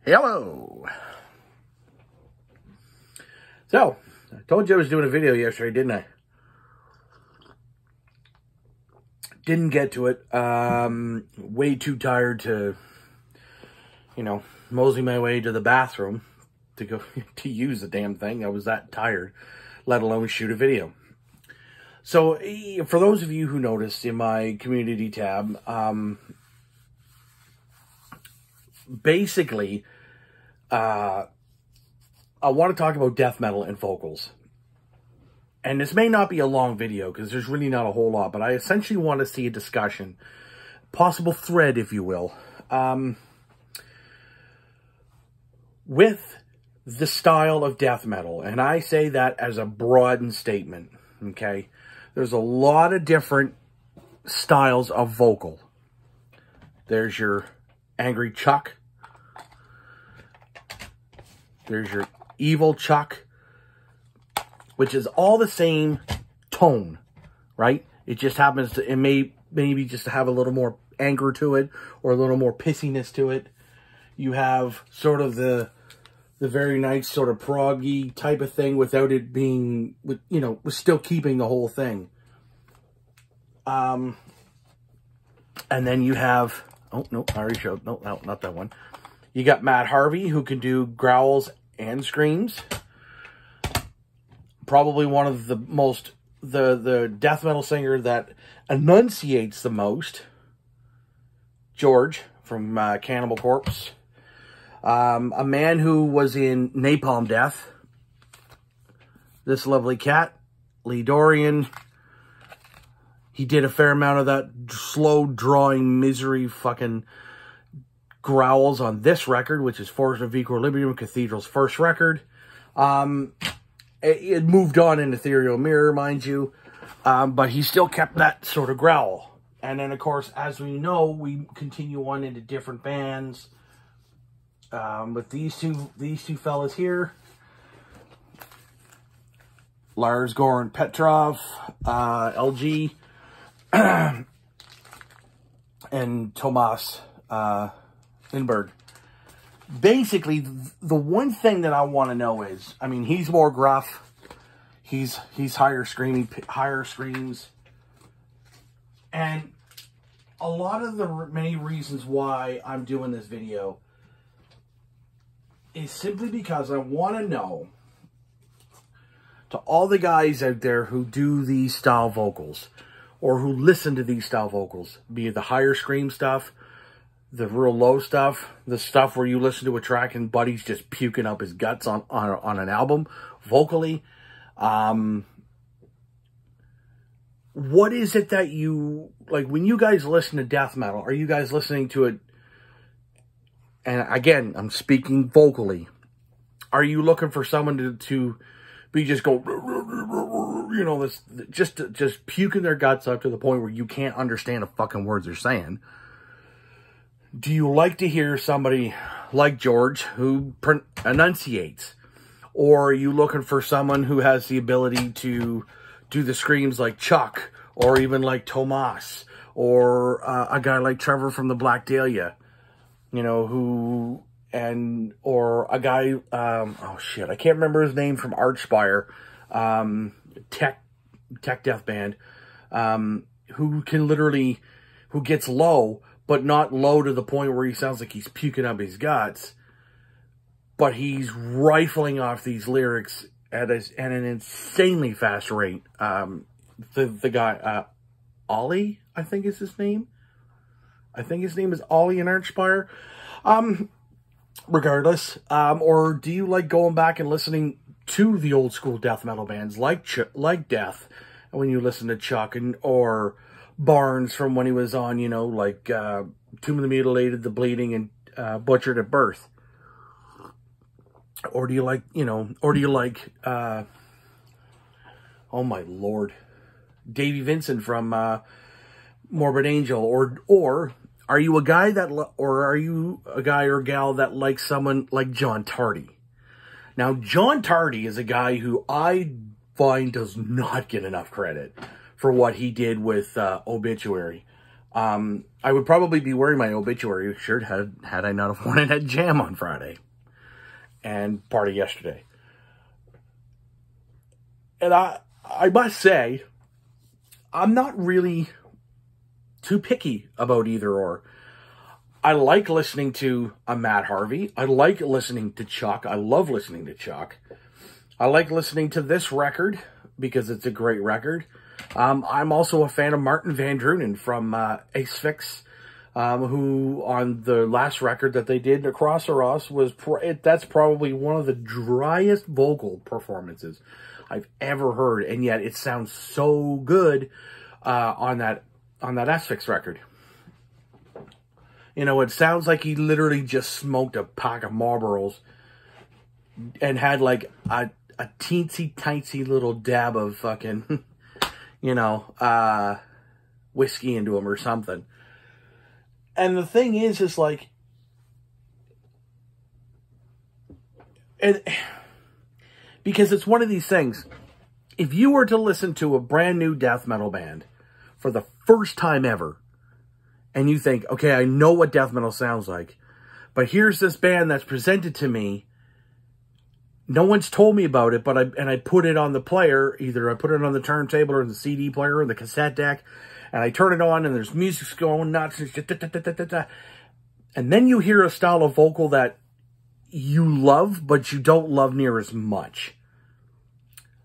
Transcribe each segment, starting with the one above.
Hello. So, I told you I was doing a video yesterday, didn't I? Didn't get to it. Way too tired to, mosey my way to the bathroom to go to use the damn thing. I was that tired, let alone shoot a video. So, for those of you who noticed in my community tab, basically, I want to talk about death metal and vocals. And this may not be a long video because there's really not a whole lot, but I essentially want to see a discussion, possible thread, if you will, with the style of death metal. And I say that as a broadened statement, okay? There's a lot of different styles of vocal. There's your angry Chuck. There's your evil Chuck, which is all the same tone, right? It just happens to, it may maybe just have a little more anger to it or a little more pissiness to it. You have sort of the very nice sort of proggy type of thing without it being, with still keeping the whole thing. And then you have, oh, no, I already showed, no, not that one. You got Matt Harvey, who can do growls and screams. Probably one of the most, the death metal singer that enunciates the most. George from Cannibal Corpse. A man who was in Napalm Death. This lovely cat, Lee Dorian. He did a fair amount of that slow drawing misery fucking growls on this record, which is Force of Equilibrium, Cathedral's first record. It moved on in Ethereal Mirror, mind you, but he still kept that sort of growl. And then, of course, as we know, we continue on into different bands. With these two fellas here, Lars Goran Petrov, LG, and Tomas Lindberg. Basically, the one thing that I want to know is, I mean, he's more gruff. He's higher screams. And a lot of the many reasons why I'm doing this video is simply because I want to know, to all the guys out there who do these style vocals, or who listen to these style vocals, be it the higher scream stuff, the real low stuff, the stuff where you listen to a track and Buddy's just puking up his guts on an album, vocally. What is it that you, like, when you guys listen to death metal, are you guys listening to it, and again, I'm speaking vocally, are you looking for someone to be just go, this, just puking their guts up to the point where you can't understand the fucking words they're saying? Do you like to hear somebody like George who enunciates? Or are you looking for someone who has the ability to do the screams like Chuck, or even like Tomas, or a guy like Trevor from the Black Dahlia, or a guy, oh shit, I can't remember his name, from Archspire, tech death band, who can literally, who gets low, but not low to the point where he sounds like he's puking up his guts, but he's rifling off these lyrics at an insanely fast rate. The guy, Ollie, I think is his name. I think his name is Ollie in Archspire. Regardless, or do you like going back and listening to the old school death metal bands like Death, when you listen to Chuck, or Barnes from when he was on, like Tomb of the Mutilated, The Bleeding, and Butchered at Birth? Or do you like, oh my lord, Davey Vincent from Morbid Angel? Or are you a guy or gal that likes someone like John Tardy? Now, John Tardy is a guy who I find does not get enough credit for what he did with Obituary. I would probably be wearing my obituary shirt had I not have worn it at Jam on Friday and part of yesterday. And I must say, I'm not really too picky about either or. I like listening to a Matt Harvey. I like listening to Chuck. I love listening to Chuck. I like listening to this record because it's a great record. I'm also a fan of Martin Van Drunen from Asphyx, who on the last record that they did, Across the Ross, that's probably one of the driest vocal performances I've ever heard, and yet it sounds so good on that Asphyx record. You know, it sounds like he literally just smoked a pack of Marlboros and had like a teensy-tiny little dab of fucking, you know, whiskey into him or something. And the thing is like, and because it's one of these things, if you were to listen to a brand new death metal band for the first time ever, and you think, okay, I know what death metal sounds like, but here's this band that's presented to me. No one's told me about it, but I put it on the player. Either I put it on the turntable or the CD player or the cassette deck, and I turn it on, and there's music going nuts. And then you hear a style of vocal that you love, but you don't love near as much.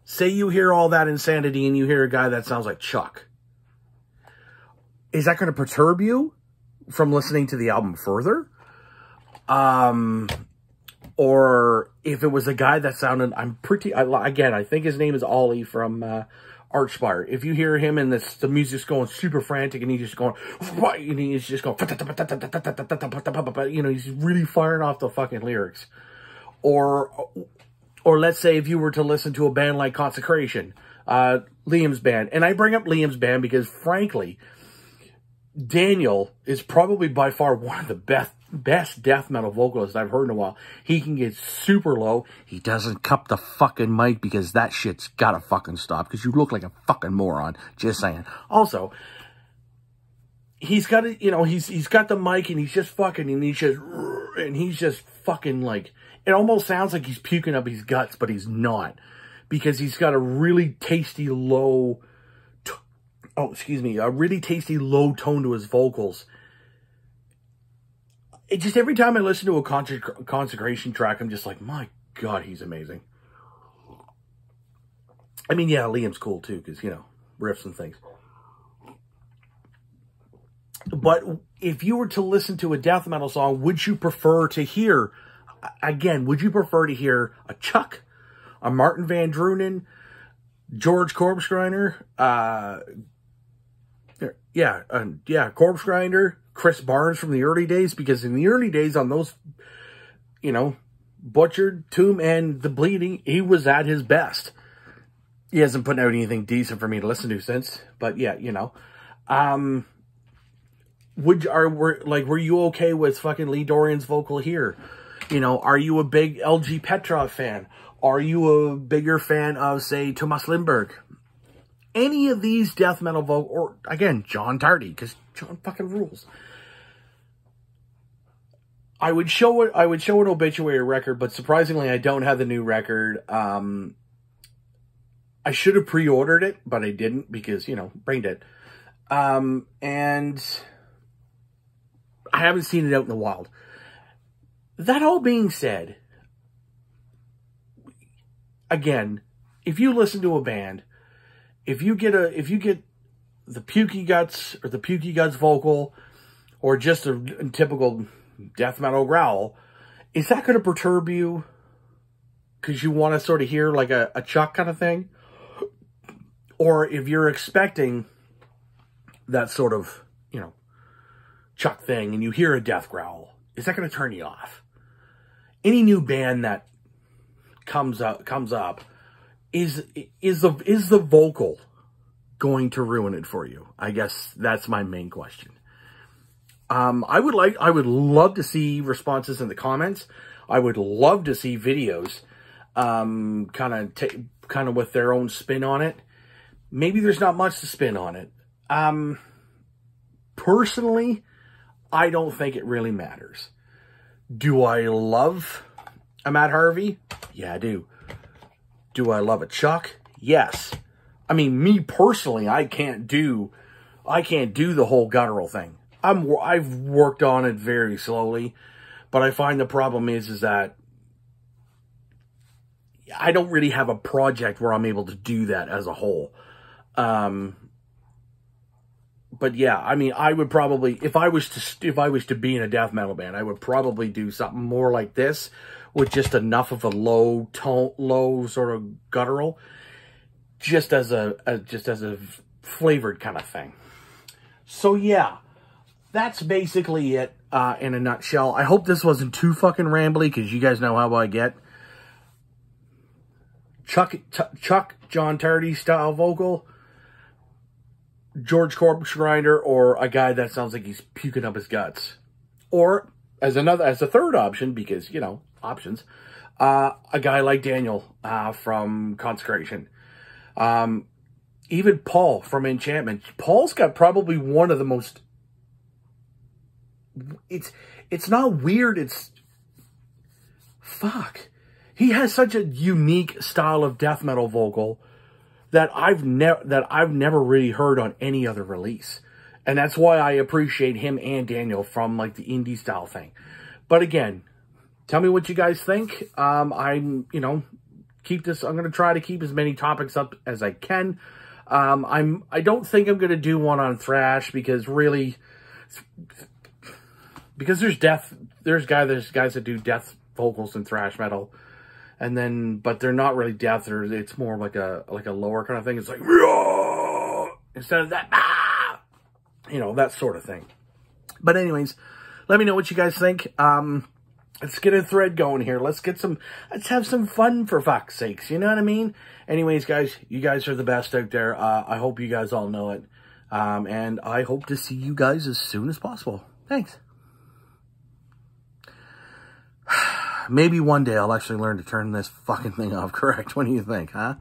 Say you hear All That Insanity, and you hear a guy that sounds like Chuck. Is that going to perturb you from listening to the album further? Or if it was a guy that sounded, again, I think his name is Ollie from Archspire. If you hear him and the music's going super frantic and he's just going, and he's just going, you know, he's really firing off the fucking lyrics. Or let's say if you were to listen to a band like Consecration, Liam's band. And I bring up Liam's band because, frankly, Daniel is probably by far one of the best death metal vocalists I've heard in a while. He can get super low. He doesn't cup the fucking mic because that shit's gotta fucking stop because you look like a fucking moron. Just saying. Also, he's got it, you know, he's got the mic and he's just fucking, and he's just fucking like, it almost sounds like he's puking up his guts, but he's not, because he's got a really tasty low, a really tasty low tone to his vocals. It just, every time I listen to a Consecration track, I'm just like, my God, he's amazing. I mean, yeah, Liam's cool too, because, you know, riffs and things. But if you were to listen to a death metal song, would you prefer to hear, again, would you prefer to hear a Chuck, a Martin Van Drunen, George Corpsegrinder, Corpse Grinder, Chris Barnes from the early days? Because in the early days on those, you know, Butchered, Tomb, and The Bleeding, he was at his best. He hasn't put out anything decent for me to listen to since, but yeah, you know. Were you okay with fucking Lee Dorian's vocal here? You know, are you a big LG Petrov fan? Are you a bigger fan of, say, Thomas Lindbergh? Any of these death metal vocal, or again, John Tardy, because John fucking rules. I would show an obituary record, but surprisingly, I don't have the new record. I should have pre-ordered it, but I didn't because, you know, brain dead. And I haven't seen it out in the wild. That all being said, again, if you listen to a band, if you get the Pukey Guts or the Pukey Guts vocal, or just a typical death metal growl, is that going to perturb you because you want to sort of hear like a Chuck kind of thing? Or if you're expecting that sort of, you know, Chuck thing and you hear a death growl, is that going to turn you off? Any new band that comes up, is the vocal going to ruin it for you? I guess that's my main question. I would love to see responses in the comments. I would love to see videos, kind of with their own spin on it. Maybe there's not much to spin on it. personally, I don't think it really matters. Do I love a Matt Harvey? Yeah, I do. Do I love a Chuck? Yes. I mean, me personally, I can't do the whole guttural thing. I've worked on it very slowly, but I find the problem is that I don't really have a project where I'm able to do that as a whole. But yeah, I mean, I would probably, if I was to be in a death metal band, I would probably do something more like this, with just enough of a low sort of guttural, just as a flavored kind of thing. So yeah, that's basically it in a nutshell. I hope this wasn't too fucking rambly, because you guys know how I get. Chuck John Tardy style vocal, George Corpse Grinder, or a guy that sounds like he's puking up his guts. Or as a third option, because, you know, options, a guy like Daniel from Consecration. Even Paul from Enchantment. Paul's got probably one of the most, it's not weird, it's, fuck. He has such a unique style of death metal vocal that I've never really heard on any other release. And that's why I appreciate him and Daniel from like the indie style thing. But again, tell me what you guys think. I'm going to try to keep as many topics up as I can. I don't think I'm going to do one on thrash, because there's guys that do death vocals in thrash metal. And then, but they're not really death, it's more like a lower kind of thing. It's like, instead of that, you know, that sort of thing. But anyways, let me know what you guys think. Let's get a thread going here. Let's have some fun, for fuck's sakes. You know what I mean? Anyways, guys, you guys are the best out there. I hope you guys all know it. And I hope to see you guys as soon as possible. Thanks. Maybe one day I'll actually learn to turn this fucking thing off correct. What do you think, huh?